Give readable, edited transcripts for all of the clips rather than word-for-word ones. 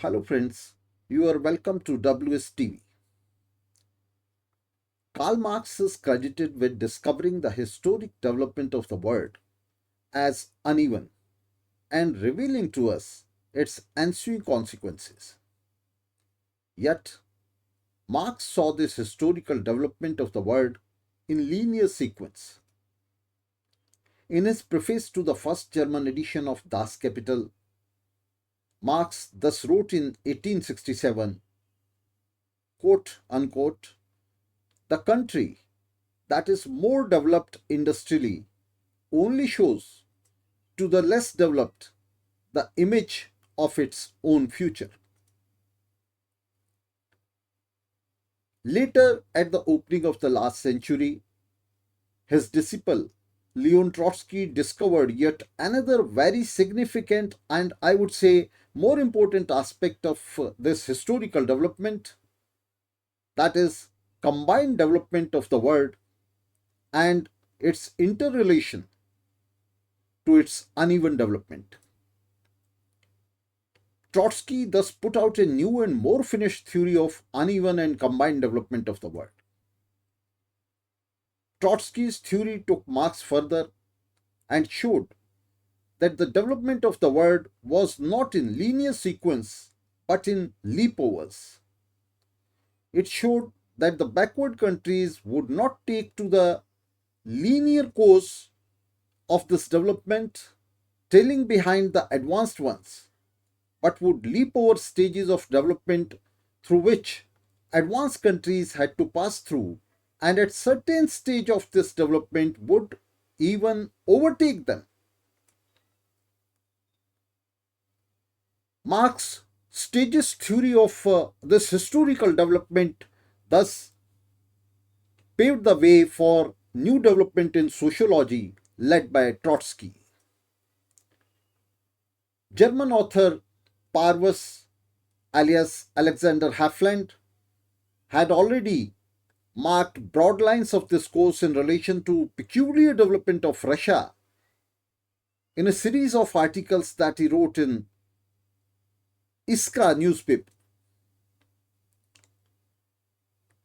Hello friends, you are welcome to WStv. Karl Marx is credited with discovering the historic development of the world as uneven and revealing to us its ensuing consequences. Yet, Marx saw this historical development of the world in linear sequence. In his preface to the first German edition of Das Kapital, Marx thus wrote in 1867, quote unquote, the country that is more developed industrially only shows to the less developed the image of its own future. Later, at the opening of the last century, his disciple Leon Trotsky discovered yet another very significant and I would say more important aspect of this historical development, that is, combined development of the world and its interrelation to its uneven development. Trotsky thus put out a new and more finished theory of uneven and combined development of the world. Trotsky's theory took Marx further and showed that the development of the world was not in linear sequence but in leapovers. It showed that the backward countries would not take to the linear course of this development, trailing behind the advanced ones, but would leap over stages of development through which advanced countries had to pass through, and at certain stage of this development would even overtake them. Marx stages theory of this historical development thus paved the way for new development in sociology led by Trotsky. German author Parvus alias Alexander Hafland had already marked broad lines of this course in relation to peculiar development of Russia in a series of articles that he wrote in Iskra newspaper.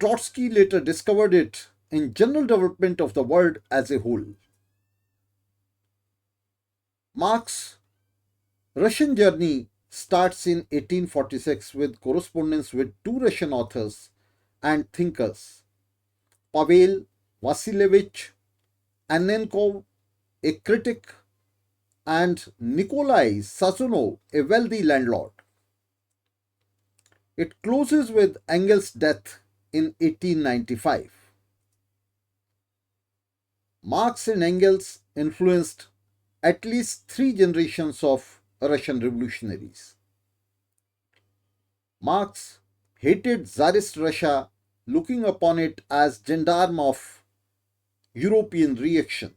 Trotsky later discovered it in general development of the world as a whole. Marx's Russian journey starts in 1846 with correspondence with two Russian authors and thinkers, Pavel Vasilievich Annenkov, a critic, and Nikolai Sazonov, a wealthy landlord. It closes with Engels' death in 1895. Marx and Engels influenced at least three generations of Russian revolutionaries. Marx hated Tsarist Russia, looking upon it as gendarme of European reaction.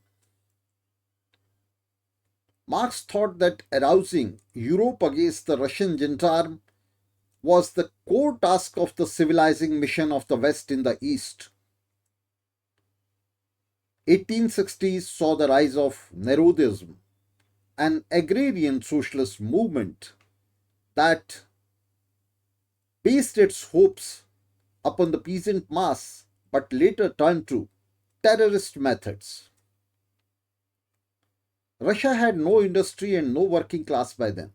Marx thought that arousing Europe against the Russian gendarme was the core task of the civilizing mission of the West in the East. 1860s saw the rise of Narodism, an agrarian socialist movement that based its hopes upon the peasant mass but later turned to terrorist methods. Russia had no industry and no working class by then.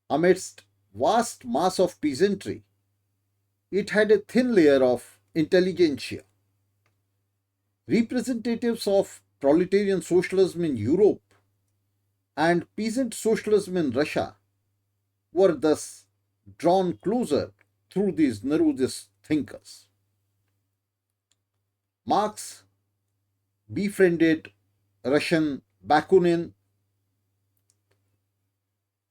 Amidst vast mass of peasantry, it had a thin layer of intelligentsia. Representatives of proletarian socialism in Europe and peasant socialism in Russia were thus drawn closer through these Narodist thinkers. Marx befriended Russian Bakunin,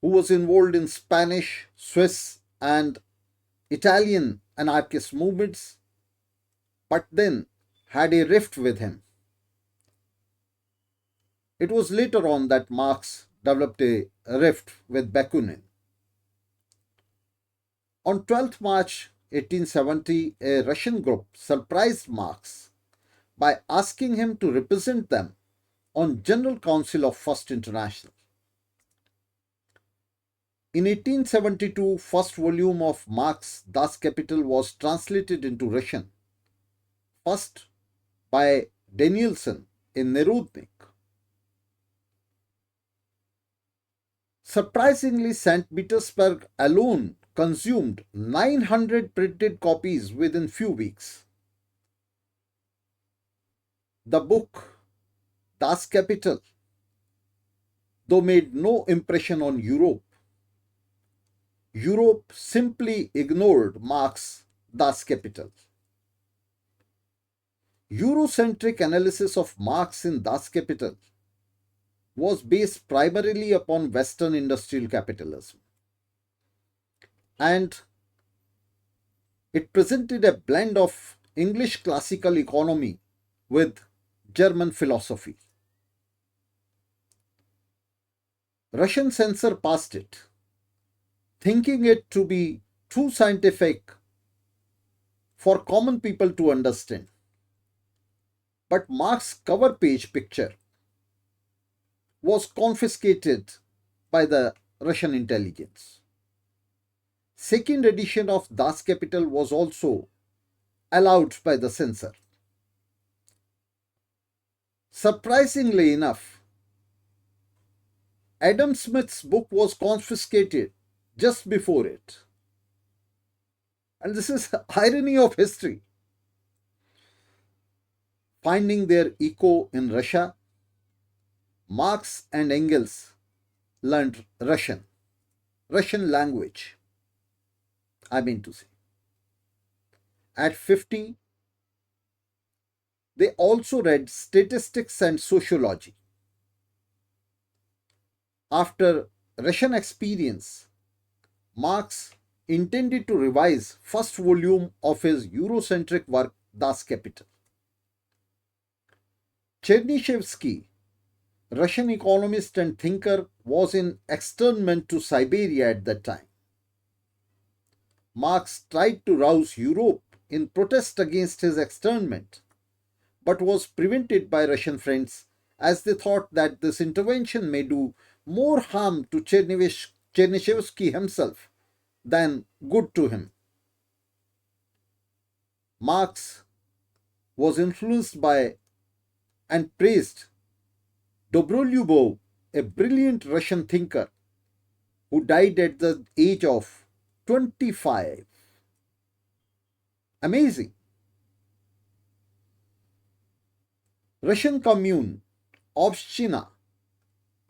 who was involved in Spanish, Swiss, and Italian anarchist movements, but then had a rift with him. It was later on that Marx developed a rift with Bakunin. On 12th March 1870, a Russian group surprised Marx by asking him to represent them on General Council of First International. In 1872, first volume of Marx Das Kapital was translated into Russian, first by Danielson in Nerudnik. Surprisingly, St. Petersburg alone consumed 900 printed copies within few weeks. The book Das Kapital, though made no impression on Europe, Europe simply ignored Marx Das Kapital. Eurocentric analysis of Marx in Das Kapital was based primarily upon Western industrial capitalism, and it presented a blend of English classical economy with German philosophy. Russian censor passed it, thinking it to be too scientific for common people to understand. But Marx's cover page picture was confiscated by the Russian intelligence. Second edition of Das Kapital was also allowed by the censor. Surprisingly enough, Adam Smith's book was confiscated just before it. And this is the irony of history. Finding their echo in Russia, Marx and Engels learned Russian language, I mean to say. At 50, they also read statistics and sociology. After Russian experience, Marx intended to revise first volume of his Eurocentric work Das Kapital. Chernyshevsky, Russian economist and thinker, was in externment to Siberia at that time. Marx tried to rouse Europe in protest against his externment, but was prevented by Russian friends as they thought that this intervention may do more harm to Chernyshevsky himself than good to him. Marx was influenced by and praised Dobrolyubov, a brilliant Russian thinker who died at the age of 25. Amazing. Russian commune, Obshchina,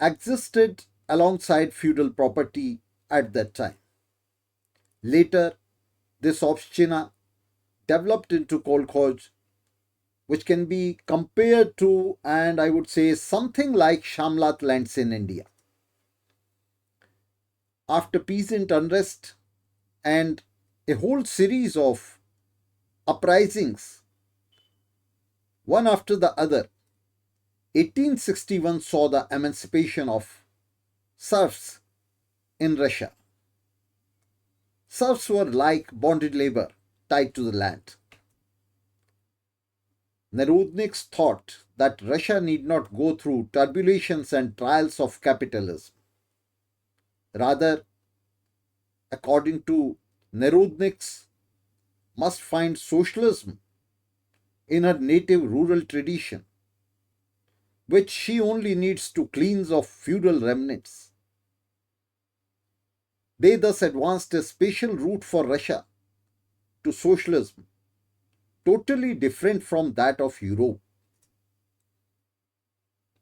existed alongside feudal property at that time. Later, this Obshchina developed into kolkhoz, which can be compared to, and I would say, something like Shamlat lands in India. After peasant unrest and a whole series of uprisings, one after the other, 1861 saw the emancipation of serfs in Russia. Serfs were like bonded labor tied to the land. Nerudnik's thought that Russia need not go through turbulations and trials of capitalism. Rather, according to Nerudnik's, must find socialism in her native rural tradition, which she only needs to cleanse of feudal remnants. They thus advanced a special route for Russia to socialism, totally different from that of Europe.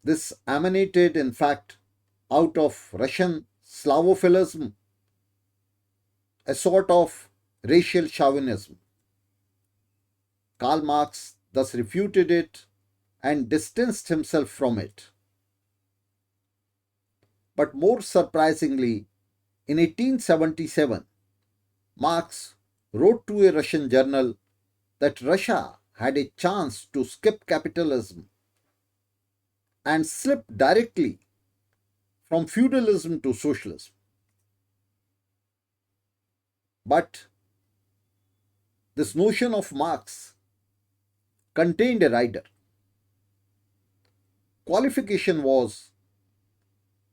This emanated, in fact, out of Russian Slavophilism, a sort of racial chauvinism. Karl Marx thus refuted it and distanced himself from it. But more surprisingly, in 1877, Marx wrote to a Russian journal that Russia had a chance to skip capitalism and slip directly from feudalism to socialism. But this notion of Marx contained a rider. Qualification was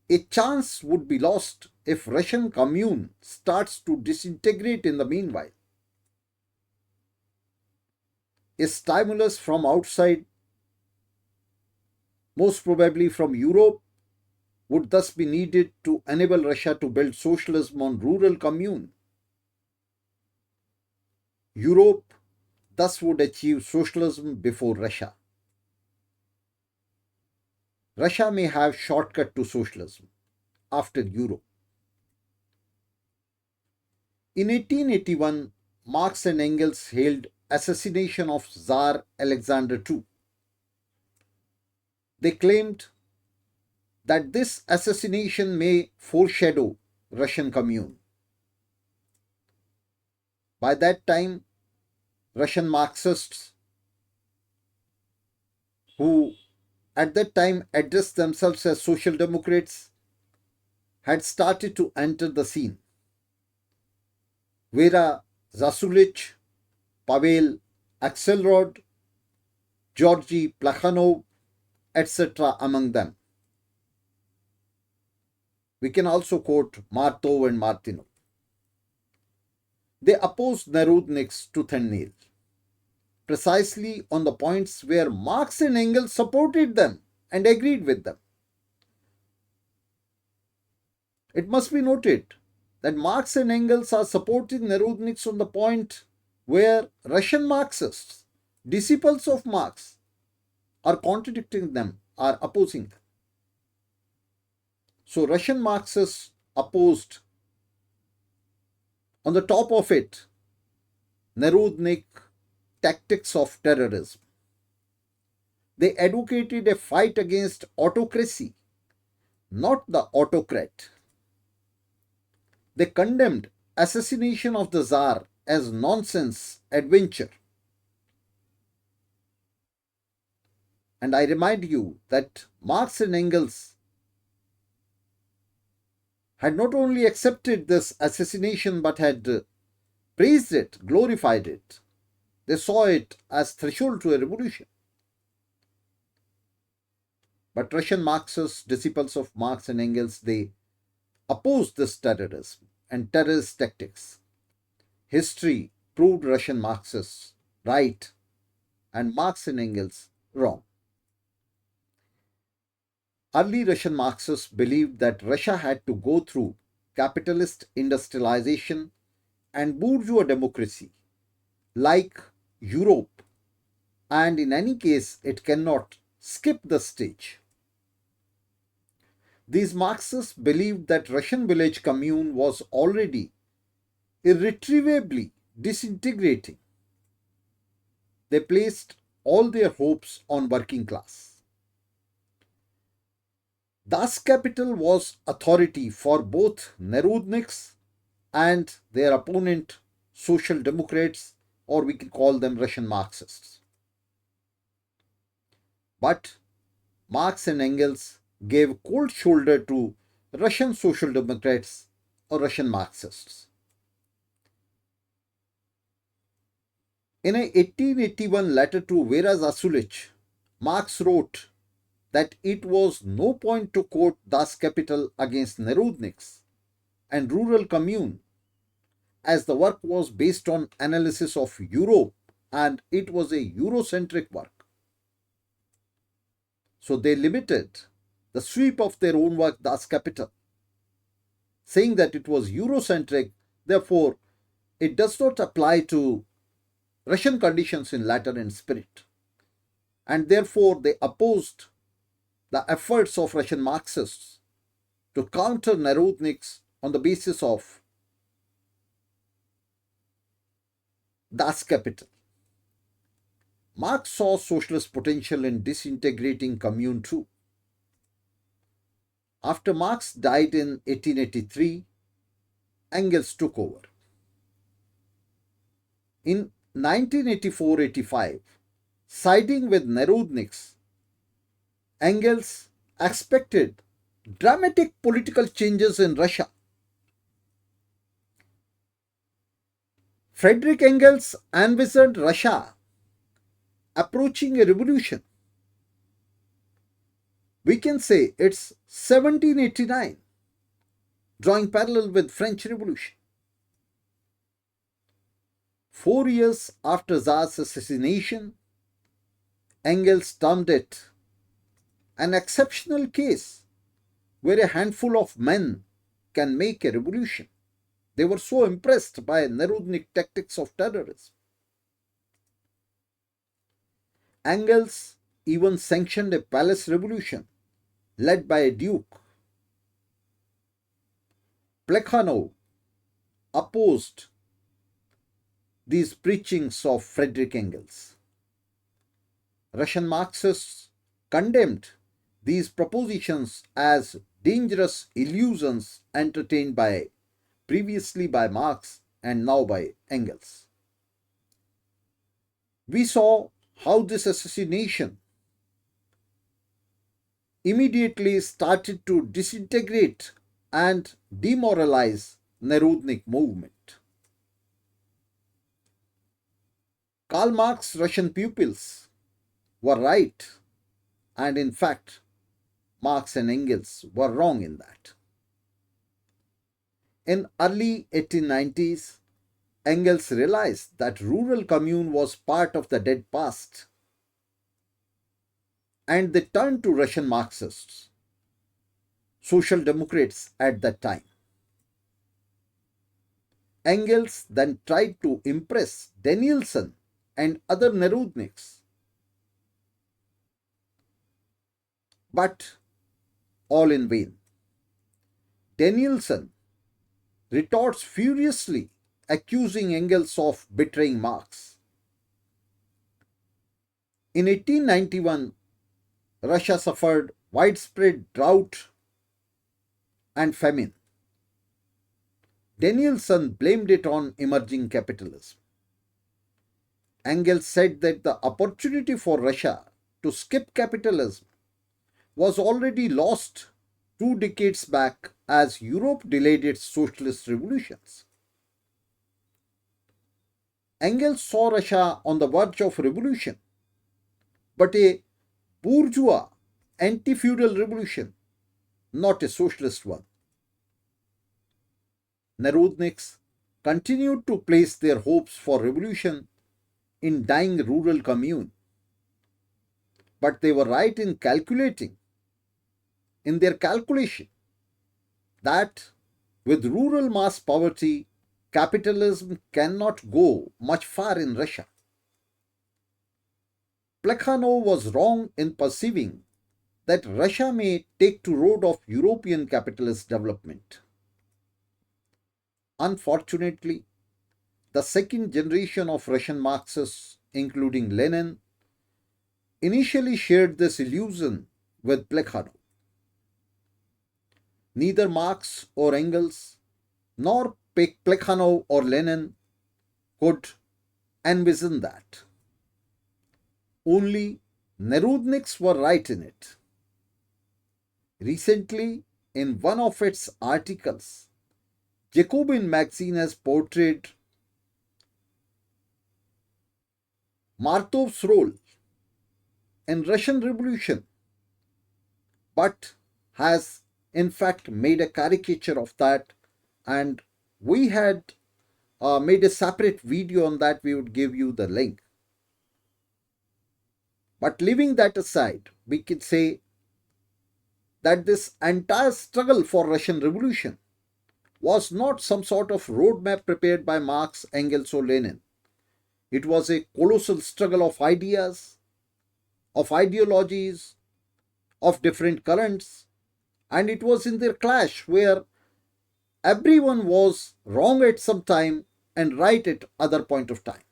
a chance would be lost if Russian commune starts to disintegrate in the meanwhile. A stimulus from outside, most probably from Europe, would thus be needed to enable Russia to build socialism on rural commune. Europe thus would achieve socialism before Russia. Russia may have shortcut to socialism after Europe. In 1881, Marx and Engels hailed assassination of Tsar Alexander II. They claimed that this assassination may foreshadow Russian commune. By that time, Russian Marxists, who at that time addressed themselves as social democrats, had started to enter the scene. Vera Zasulich, Pavel Axelrod, Georgy Plekhanov, etc. among them. We can also quote Martov and Martinov. They opposed Narodniks tooth and nail, precisely on the points where Marx and Engels supported them and agreed with them. It must be noted that Marx and Engels are supporting Narodniks on the point where Russian Marxists, disciples of Marx, are contradicting them, are opposing them. So Russian Marxists opposed, on the top of it, Narodnik tactics of terrorism. They advocated a fight against autocracy, not the autocrat. They condemned assassination of the Tsar as nonsense adventure. And I remind you that Marx and Engels had not only accepted this assassination but had praised it, glorified it. They saw it as threshold to a revolution. But Russian Marxists, disciples of Marx and Engels, they opposed this terrorism and terrorist tactics. History proved Russian Marxists right and Marx and Engels wrong. Early Russian Marxists believed that Russia had to go through capitalist industrialization and bourgeois democracy like Europe, and in any case it cannot skip the stage. These Marxists believed that Russian village commune was already irretrievably disintegrating. They placed all their hopes on working class. Das Kapital was authority for both Narodniks and their opponent Social Democrats, or we can call them Russian Marxists. But Marx and Engels gave cold shoulder to Russian Social Democrats or Russian Marxists. In a 1881 letter to Vera Zasulich, Marx wrote that it was no point to quote Das Kapital against Narodniks and rural commune, as the work was based on analysis of Europe and it was a Eurocentric work. So they limited the sweep of their own work, Das Kapital, saying that it was Eurocentric, therefore it does not apply to Russian conditions in matter and spirit. And therefore they opposed the efforts of Russian Marxists to counter Narodniks on the basis of Das Kapital. Marx saw socialist potential in disintegrating commune too. After Marx died in 1883, Engels took over. In 1984-85, siding with Narodniks, Engels expected dramatic political changes in Russia. Frederick Engels envisioned Russia approaching a revolution. We can say it's 1789. drawing parallel with French Revolution. 4 years after Tsar's assassination, Engels termed it an exceptional case where a handful of men can make a revolution. They were so impressed by Narodnik tactics of terrorism. Engels even sanctioned a palace revolution led by a duke. Plekhanov opposed these preachings of Friedrich Engels. Russian Marxists condemned these propositions as dangerous illusions entertained previously by Marx and now by Engels. We saw how this assassination immediately started to disintegrate and demoralize Narodnik movement. Karl Marx's Russian pupils were right, and in fact, Marx and Engels were wrong in that. In early 1890s, Engels realized that rural commune was part of the dead past, and they turned to Russian Marxists, social democrats at that time. Engels then tried to impress Danielson and other Narodniks, but all in vain. Danielson retorts furiously, accusing Engels of betraying Marx. In 1891, Russia suffered widespread drought and famine. Danielson blamed it on emerging capitalism. Engels said that the opportunity for Russia to skip capitalism was already lost 2 decades back as Europe delayed its socialist revolutions. Engels saw Russia on the verge of revolution, but a bourgeois anti-feudal revolution, not a socialist one. Narodniks continued to place their hopes for revolution in dying rural commune, but they were right in their calculation that with rural mass poverty, capitalism cannot go much far in Russia. Plekhanov was wrong in perceiving that Russia may take to road of European capitalist development. Unfortunately, the second generation of Russian Marxists, including Lenin, initially shared this illusion with Plekhanov. Neither Marx or Engels, nor Plekhanov or Lenin could envision that. Only Narodniks were right in it. Recently, in one of its articles, Jacobin magazine has portrayed Martov's role in Russian Revolution, but has in fact made a caricature of that, and we had made a separate video on that. We would give you the link. But leaving that aside, we can say that this entire struggle for Russian Revolution was not some sort of roadmap prepared by Marx, Engels or Lenin. It was a colossal struggle of ideas, of ideologies, of different currents, and it was in their clash where everyone was wrong at some time and right at other point of time.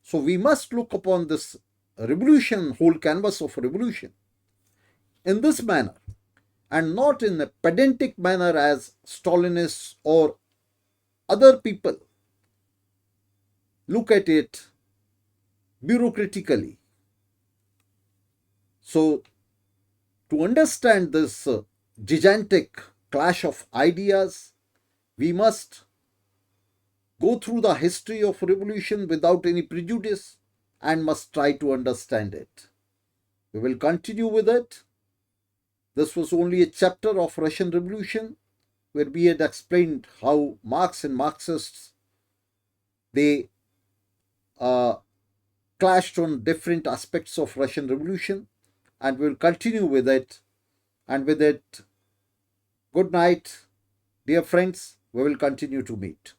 So we must look upon this revolution, whole canvas of revolution, in this manner, and not in a pedantic manner as Stalinists or other people look at it bureaucratically. So, to understand this gigantic clash of ideas, we must go through the history of revolution without any prejudice and must try to understand it. We will continue with it. This was only a chapter of Russian Revolution. where we had explained how Marx and Marxists, they uh, clashed on different aspects of Russian Revolution, and we'll continue with it. And with it, good night, dear friends. We will continue to meet.